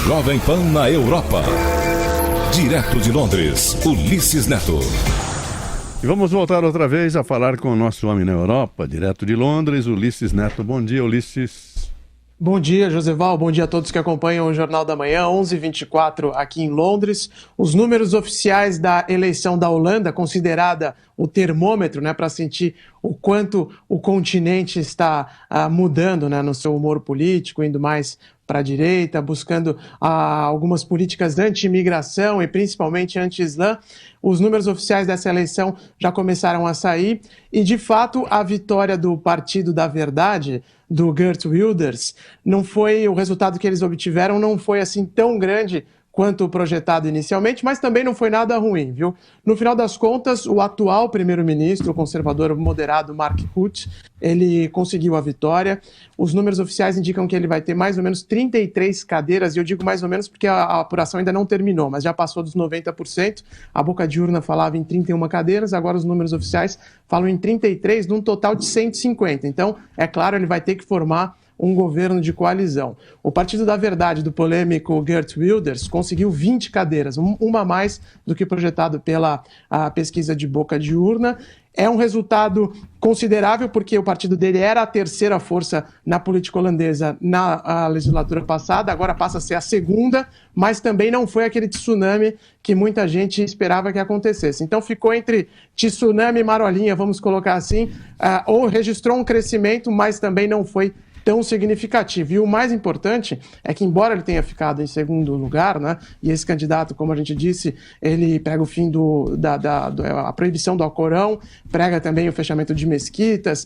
Jovem Pan na Europa. Direto de Londres, Ulisses Neto. E vamos voltar outra vez a falar com o nosso homem na Europa, direto de Londres, Ulisses Neto. Bom dia, Ulisses. Bom dia, Joseval. Bom dia a todos que acompanham o Jornal da Manhã, 11h24 aqui em Londres. Os números oficiais da eleição da Holanda, considerada o termômetro, para sentir o quanto o continente está mudando, no seu humor político, indo mais para a direita, buscando algumas políticas anti-imigração e principalmente anti-islã. Os números oficiais dessa eleição já começaram a sair e, de fato, a vitória do Partido da Verdade, do Geert Wilders, não foi o resultado que eles obtiveram, não foi assim tão grande quanto projetado inicialmente, mas também não foi nada ruim, viu? No final das contas, o atual primeiro-ministro, o conservador moderado Mark Rutte, ele conseguiu a vitória. Os números oficiais indicam que ele vai ter mais ou menos 33 cadeiras, e eu digo mais ou menos porque a apuração ainda não terminou, mas já passou dos 90%. A boca de urna falava em 31 cadeiras, agora os números oficiais falam em 33, num total de 150. Então, é claro, ele vai ter que formar um governo de coalizão. O Partido da Verdade, do polêmico Geert Wilders, conseguiu 20 cadeiras, uma a mais do que projetado pela pesquisa de boca de urna. É um resultado considerável, porque o partido dele era a terceira força na política holandesa na legislatura passada, agora passa a ser a segunda, mas também não foi aquele tsunami que muita gente esperava que acontecesse. Então ficou entre tsunami e marolinha, vamos colocar assim, ou registrou um crescimento, mas também não foi tão significativo. E o mais importante é que, embora ele tenha ficado em segundo lugar, e esse candidato, como a gente disse, ele prega o fim a proibição do Alcorão, prega também o fechamento de mesquitas,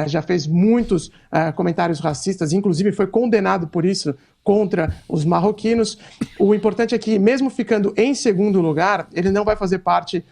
já fez muitos comentários racistas, inclusive foi condenado por isso contra os marroquinos. O importante é que, mesmo ficando em segundo lugar, ele não vai fazer parte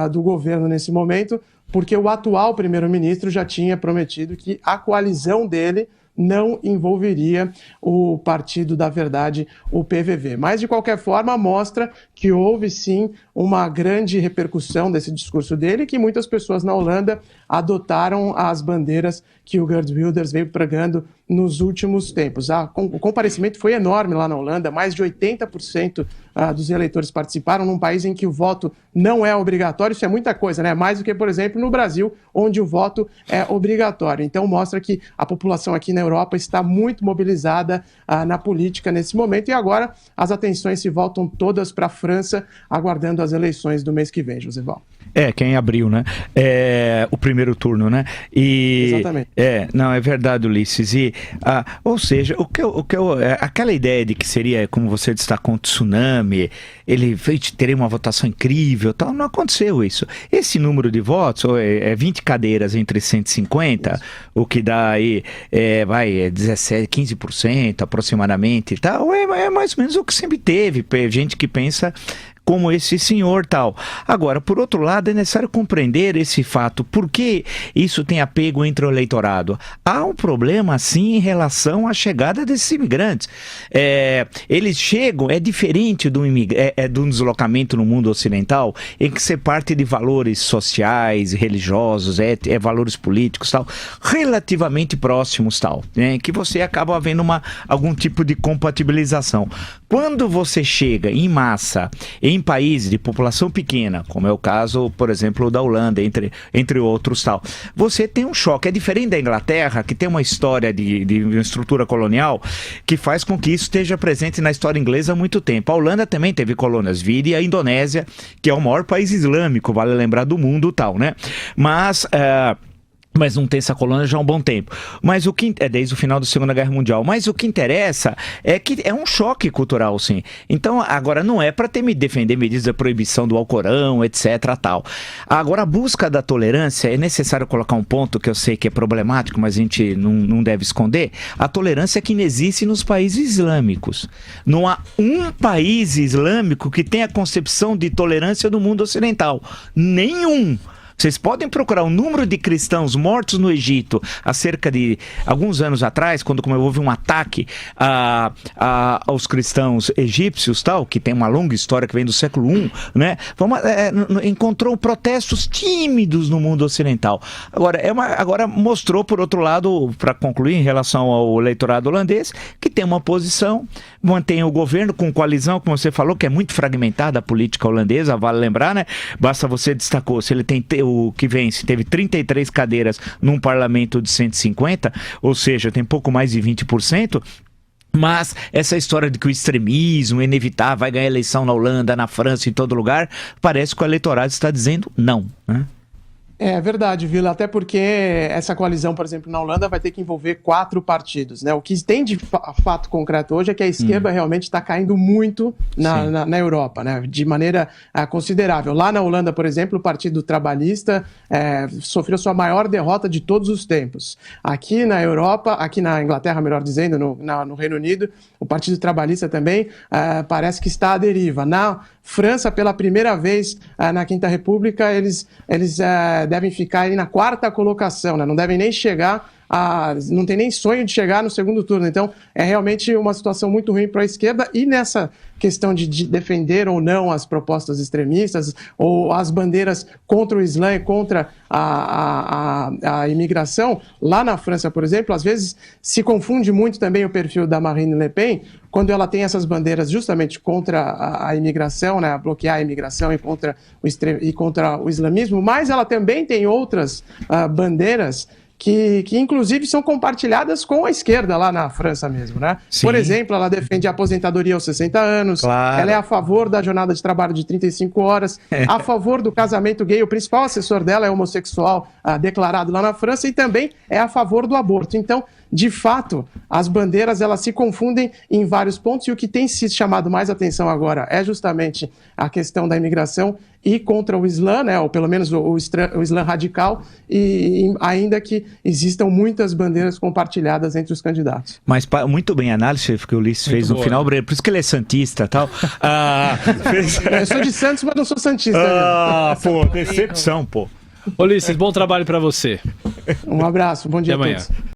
do governo nesse momento, porque o atual primeiro-ministro já tinha prometido que a coalizão dele não envolveria o Partido da Verdade, o PVV. Mas, de qualquer forma, mostra que houve, sim, uma grande repercussão desse discurso dele, que muitas pessoas na Holanda adotaram as bandeiras que o Geert Wilders veio pregando nos últimos tempos. O comparecimento foi enorme lá na Holanda, mais de 80% dos eleitores participaram, num país em que o voto não é obrigatório. Isso é muita coisa, mais do que, por exemplo, no Brasil, onde o voto é obrigatório. Então mostra que a população aqui na Europa está muito mobilizada na política nesse momento, e agora as atenções se voltam todas para a França, aguardando as eleições do mês que vem, Joseval. Que é em abril, o primeiro turno, Exatamente. Não, é verdade, Ulisses. Ou seja, aquela ideia de que seria, como você destacou, um tsunami, ele teria uma votação incrível, tal, não aconteceu isso. Esse número de votos, 20 cadeiras entre 150, isso, o que dá aí, 17, 15% aproximadamente, tal, é mais ou menos o que sempre teve, gente que pensa como esse senhor tal. Agora, por outro lado, é necessário compreender esse fato. Por que isso tem apego entre o eleitorado? Há um problema, sim, em relação à chegada desses imigrantes. Eles chegam, é diferente de um deslocamento no mundo ocidental, em que você parte de valores sociais, religiosos, valores políticos, tal, relativamente próximos, tal, que você acaba havendo algum tipo de compatibilização. Quando você chega em massa, em países de população pequena, como é o caso, por exemplo, da Holanda, entre outros, tal, você tem um choque. É diferente da Inglaterra, que tem uma história de uma estrutura colonial que faz com que isso esteja presente na história inglesa há muito tempo. A Holanda também teve colônias, vide a Indonésia, que é o maior país islâmico, vale lembrar, do mundo, tal, Mas não tem essa colônia já há um bom tempo. Mas desde o final da Segunda Guerra Mundial. Mas o que interessa é que é um choque cultural, sim. Então, agora não é para defender medidas de proibição do Alcorão, etc, tal. Agora, a busca da tolerância, é necessário colocar um ponto que eu sei que é problemático, mas a gente não deve esconder. A tolerância que existe nos países islâmicos. Não há um país islâmico que tenha a concepção de tolerância do mundo ocidental. Nenhum. Vocês podem procurar o número de cristãos mortos no Egito há cerca de alguns anos atrás, quando houve um ataque aos cristãos egípcios, tal, que tem uma longa história que vem do século I, né? Encontrou protestos tímidos no mundo ocidental. Agora mostrou, por outro lado, para concluir, em relação ao eleitorado holandês, que tem uma posição, mantém o governo com coalizão, como você falou, que é muito fragmentada a política holandesa, vale lembrar, né? Basta você destacou, se ele tem o que vence, teve 33 cadeiras num parlamento de 150, ou seja, tem pouco mais de 20%. Mas essa história de que o extremismo é inevitável, vai ganhar eleição na Holanda, na França, em todo lugar, parece que o eleitorado está dizendo não, né? É verdade, Vila, até porque essa coalizão, por exemplo, na Holanda vai ter que envolver 4 partidos, né? O que tem de fato concreto hoje é que a esquerda realmente está caindo muito na Europa, né? De maneira considerável. Lá na Holanda, por exemplo, o Partido Trabalhista sofreu sua maior derrota de todos os tempos. Aqui na Europa, aqui na Inglaterra, melhor dizendo, no Reino Unido, o Partido Trabalhista também parece que está à deriva. Na França, pela primeira vez na Quinta República, eles devem ficar aí na 4ª colocação, né? Não devem nem chegar não tem nem sonho de chegar no segundo turno. Então, é realmente uma situação muito ruim para a esquerda. E nessa questão de defender ou não as propostas extremistas ou as bandeiras contra o Islã e contra a imigração, lá na França, por exemplo, às vezes se confunde muito também o perfil da Marine Le Pen, quando ela tem essas bandeiras justamente contra a imigração, né, bloquear a imigração e contra o islamismo, mas ela também tem outras bandeiras que inclusive são compartilhadas com a esquerda lá na França mesmo, né? Sim. Por exemplo, ela defende a aposentadoria aos 60 anos, claro. Ela é a favor da jornada de trabalho de 35 horas, a favor do casamento gay, o principal assessor dela é homossexual declarado lá na França e também é a favor do aborto. Então, de fato, as bandeiras elas se confundem em vários pontos e o que tem se chamado mais atenção agora é justamente a questão da imigração e contra o Islã, né, ou pelo menos o Islã radical, e ainda que existam muitas bandeiras compartilhadas entre os candidatos. Mas muito bem a análise que o Ulisses fez no final, por isso que ele é santista e tal. Eu sou de Santos, mas não sou santista. Pô, decepção, pô. Ulisses, bom trabalho para você. Um abraço, bom dia Até a amanhã. todos.